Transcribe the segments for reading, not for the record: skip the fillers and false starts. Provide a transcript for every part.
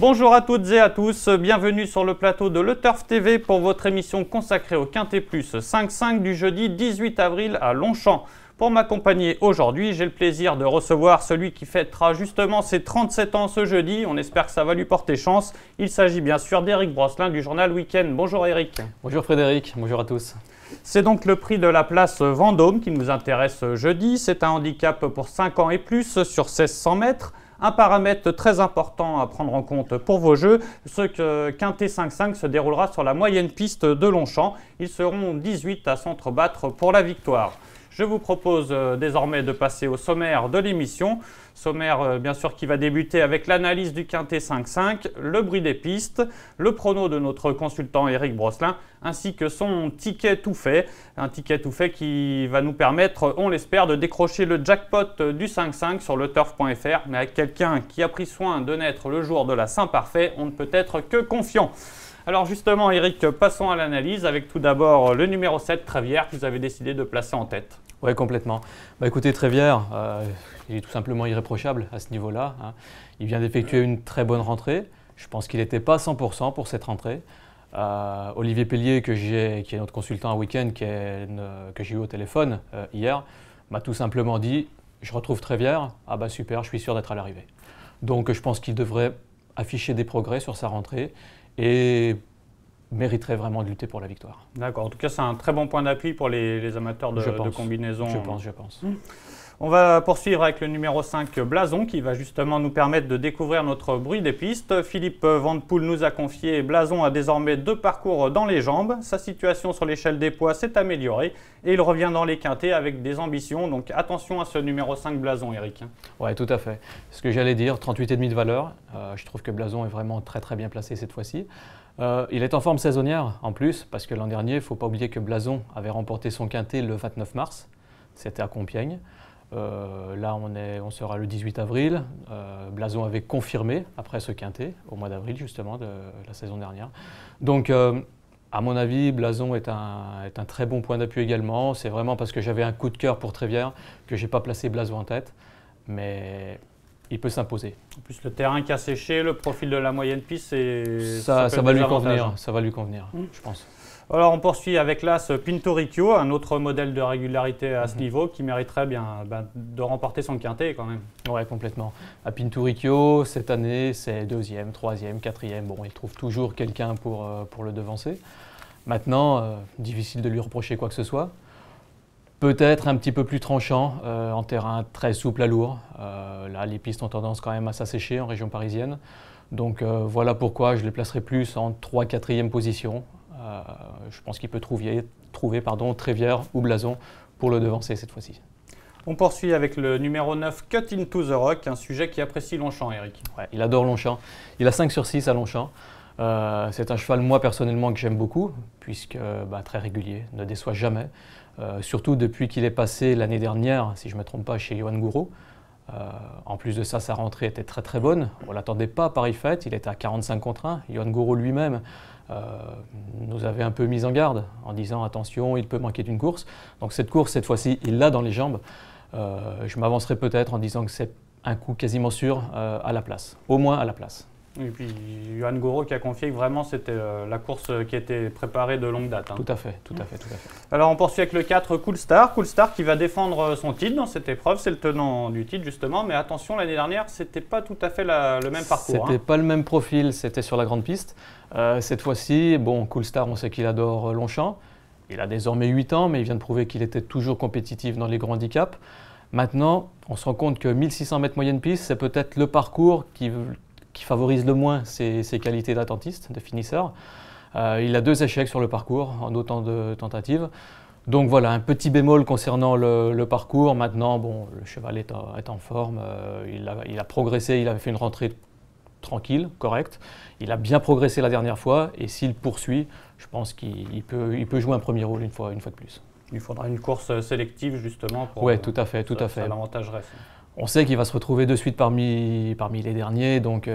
Bonjour à toutes et à tous, bienvenue sur le plateau de Le Turf TV pour votre émission consacrée au Quintet Plus 5-5 du jeudi 18 avril à Longchamp. Pour m'accompagner aujourd'hui, j'ai le plaisir de recevoir celui qui fêtera justement ses 37 ans ce jeudi. On espère que ça va lui porter chance. Il s'agit bien sûr d'Éric Brosselin du journal Week-end. Bonjour Éric. Bonjour Frédéric, bonjour à tous. C'est donc le prix de la place Vendôme qui nous intéresse jeudi. C'est un handicap pour 5 ans et plus sur 1600 mètres. Un paramètre très important à prendre en compte pour vos jeux, ce Quintet 5-5 se déroulera sur la moyenne piste de Longchamp. Ils seront 18 à s'entrebattre pour la victoire. Je vous propose désormais de passer au sommaire de l'émission. Sommaire bien sûr qui va débuter avec l'analyse du Quintet 5-5, le bruit des pistes, le prono de notre consultant Éric Brosselin, ainsi que son ticket tout fait. Un ticket tout fait qui va nous permettre, on l'espère, de décrocher le jackpot du 5-5 sur le turf.fr. Mais avec quelqu'un qui a pris soin de naître le jour de la Saint-Parfait, on ne peut être que confiant. Alors justement Éric, passons à l'analyse avec tout d'abord le numéro 7, Trévière, que vous avez décidé de placer en tête. Oui, complètement. Écoutez, Trévière, il est tout simplement irréprochable à ce niveau-là. Il vient d'effectuer une très bonne rentrée. Je pense qu'il n'était pas à 100% pour cette rentrée. Olivier Pellier, qui est notre consultant à week-end, que j'ai eu au téléphone hier, m'a tout simplement dit « Je retrouve Trévière, ah bah super, je suis sûr d'être à l'arrivée ». Donc je pense qu'il devrait afficher des progrès sur sa rentrée et mériterait vraiment de lutter pour la victoire. D'accord, en tout cas c'est un très bon point d'appui pour les amateurs de combinaison. Je pense. On va poursuivre avec le numéro 5, Blason, qui va justement nous permettre de découvrir notre bruit des pistes. Philippe Van Poel nous a confié, Blason a désormais 2 parcours dans les jambes. Sa situation sur l'échelle des poids s'est améliorée et il revient dans les quintets avec des ambitions. Donc attention à ce numéro 5, Blason, Éric. Oui, tout à fait. Ce que j'allais dire, 38,5 de valeur. Je trouve que Blason est vraiment très bien placé cette fois-ci. Il est en forme saisonnière en plus, parce que l'an dernier, il ne faut pas oublier que Blason avait remporté son quintet le 29 mars. C'était à Compiègne. Là, on sera le 18 avril. Blason avait confirmé après ce quintet, au mois d'avril justement de la saison dernière. Donc, à mon avis, Blason est un très bon point d'appui également. C'est vraiment parce que j'avais un coup de cœur pour Trévière que je n'ai pas placé Blason en tête. Mais il peut s'imposer. En plus, le terrain qui a séché, le profil de la moyenne piste, ça va lui convenir. Ça va lui convenir, je pense. Alors, on poursuit avec l'As Pinturicchio, un autre modèle de régularité à ce niveau qui mériterait bien de remporter son quintet quand même. Oui, complètement. À Pinturicchio, cette année, c'est 2e, 3e, 4e. Bon, il trouve toujours quelqu'un pour le devancer. Maintenant, difficile de lui reprocher quoi que ce soit. Peut-être un petit peu plus tranchant, en terrain très souple à lourd. Là, les pistes ont tendance quand même à s'assécher en région parisienne. Donc voilà pourquoi je les placerai plus en 3-4e position. Je pense qu'il peut trouver Trévière ou Blason pour le devancer cette fois-ci. On poursuit avec le numéro 9, Cut Into the Rock, un sujet qui apprécie Longchamp, Éric. Ouais, il adore Longchamp. Il a 5 sur 6 à Longchamp. C'est un cheval, moi personnellement, que j'aime beaucoup, puisque très régulier, ne déçoit jamais. Surtout depuis qu'il est passé l'année dernière, si je ne me trompe pas, chez Yoann Gouraud. En plus de ça, sa rentrée était très bonne. On ne l'attendait pas à pareille fête, il était à 45 contre 1. Yoann Gouraud lui-même nous avait un peu mis en garde en disant attention, il peut manquer d'une course. Donc cette course, cette fois-ci, il l'a dans les jambes. Je m'avancerai peut-être en disant que c'est un coup quasiment sûr à la place, au moins à la place. Et puis Yoann Gouraud qui a confié que vraiment c'était la course qui était préparée de longue date. Tout à fait. Alors on poursuit avec le 4, Cool Star qui va défendre son titre dans cette épreuve, c'est le tenant du titre justement, mais attention, l'année dernière c'était pas tout à fait le même parcours. C'était pas le même profil, c'était sur la grande piste. Cette fois-ci, bon, Cool Star, on sait qu'il adore Longchamp. Il a désormais 8 ans, mais il vient de prouver qu'il était toujours compétitif dans les grands handicaps. Maintenant, on se rend compte que 1600 mètres moyenne piste, c'est peut-être le parcours qui favorise le moins ses qualités d'attentiste, de finisseur. Il a 2 échecs sur le parcours en autant de tentatives. Donc voilà, un petit bémol concernant le parcours. Maintenant, bon, le cheval est en forme, il a progressé, il avait fait une rentrée tranquille, correcte. Il a bien progressé la dernière fois et s'il poursuit, je pense qu'il peut jouer un premier rôle une fois de plus. Il faudra une course sélective justement pour oui, tout à fait. Ça l'avantagerait. On sait qu'il va se retrouver de suite parmi les derniers, donc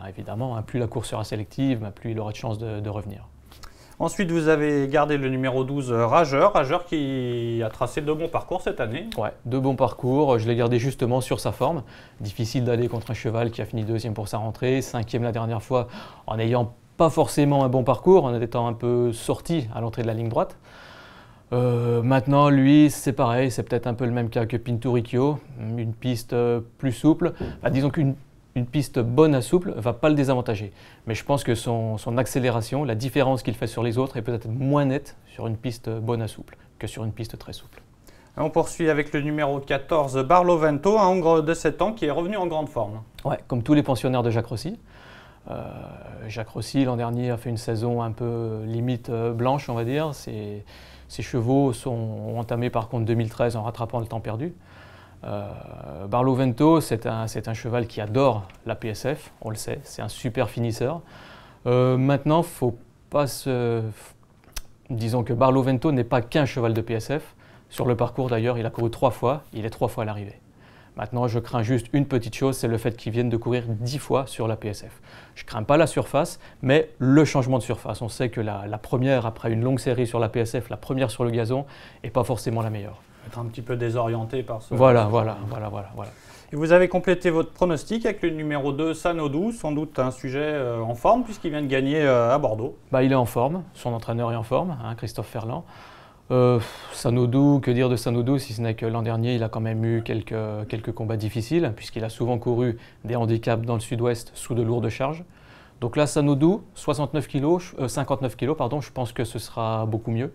évidemment, plus la course sera sélective, plus il aura de chances de revenir. Ensuite, vous avez gardé le numéro 12, Rageur. Rageur qui a tracé de bons parcours cette année. Ouais, de bons parcours. Je l'ai gardé justement sur sa forme. Difficile d'aller contre un cheval qui a fini 2e pour sa rentrée, 5e la dernière fois, en n'ayant pas forcément un bon parcours, en étant un peu sorti à l'entrée de la ligne droite. Maintenant, lui, c'est pareil, c'est peut-être un peu le même cas que Pinturicchio, une piste plus souple. Disons qu'une piste bonne à souple ne va pas le désavantager. Mais je pense que son accélération, la différence qu'il fait sur les autres est peut-être moins nette sur une piste bonne à souple que sur une piste très souple. On poursuit avec le numéro 14, Barlovento, un Hongre de 7 ans qui est revenu en grande forme. Ouais, comme tous les pensionnaires de Jacques Rossi. Jacques Rossi, l'an dernier, a fait une saison un peu limite blanche, on va dire. Ses chevaux ont entamé par contre 2013 en rattrapant le temps perdu. Barlovento, c'est un cheval qui adore la PSF, on le sait, c'est un super finisseur. Maintenant, faut pas disons que Barlovento n'est pas qu'un cheval de PSF. Sur le parcours d'ailleurs, il a couru 3 fois, il est 3 fois à l'arrivée. Maintenant, je crains juste une petite chose, c'est le fait qu'il vienne de courir 10 fois sur la PSF. Je ne crains pas la surface, mais le changement de surface. On sait que la première, après une longue série sur la PSF, la première sur le gazon, n'est pas forcément la meilleure. Être un petit peu désorienté par ce... Voilà. Et vous avez complété votre pronostic avec le numéro 2, Sanodou, sans doute un sujet en forme puisqu'il vient de gagner à Bordeaux. Il est en forme, son entraîneur est en forme, Christophe Ferland. Sanodou, que dire de Sanodou si ce n'est que l'an dernier il a quand même eu quelques combats difficiles puisqu'il a souvent couru des handicaps dans le sud-ouest sous de lourdes charges. Donc là Sanodou, 59 kg, je pense que ce sera beaucoup mieux.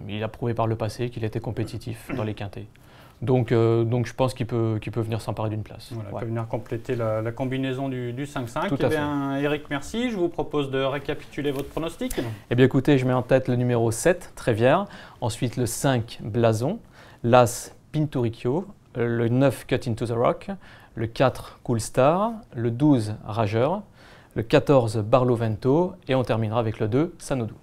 Il a prouvé par le passé qu'il était compétitif dans les quintés. Donc je pense qu'il peut venir s'emparer d'une place. Voilà, il peut venir compléter la combinaison du 5-5. Tout à fait. Eric, merci. Je vous propose de récapituler votre pronostic. Eh bien écoutez, je mets en tête le numéro 7, Trévière, ensuite le 5, Blason, l'As, Pinturicchio, le 9, Cut into the Rock, le 4, Cool Star, le 12, Rageur, le 14, Barlovento et on terminera avec le 2, Sanodou.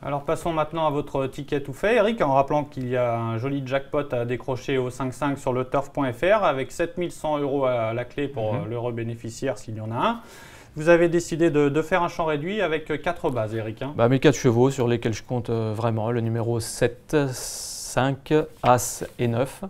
Alors passons maintenant à votre ticket tout fait, Eric, en rappelant qu'il y a un joli jackpot à décrocher au 5-5 sur le turf.fr avec 7100 € à la clé pour l'heureux bénéficiaire s'il y en a un. Vous avez décidé de faire un champ réduit avec 4 bases, Eric. Mes 4 chevaux sur lesquels je compte vraiment, le numéro 7, 5, As et 9.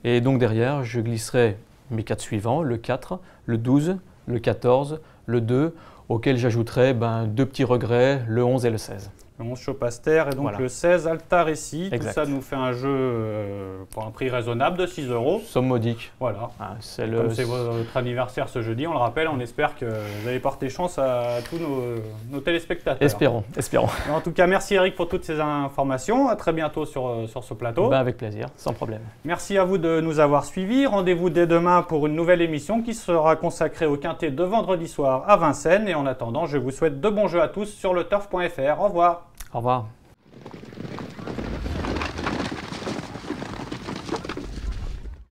Et donc derrière, je glisserai mes 4 suivants, le 4, le 12, le 14, le 2, auquel j'ajouterai 2 petits regrets, le 11 et le 16. Le 11 Chopaster et donc voilà. Le 16 Altaressi. Exact. Tout ça nous fait un jeu pour un prix raisonnable de 6 €. Somme modique. Voilà. C'est votre anniversaire ce jeudi, on le rappelle, on espère que vous allez porter chance à tous nos téléspectateurs. Espérons. En tout cas, merci Eric pour toutes ces informations. À très bientôt sur ce plateau. Avec plaisir, sans problème. Merci à vous de nous avoir suivis. Rendez-vous dès demain pour une nouvelle émission qui sera consacrée au quintet de vendredi soir à Vincennes. Et en attendant, je vous souhaite de bons jeux à tous sur le turf.fr. Au revoir. Au revoir.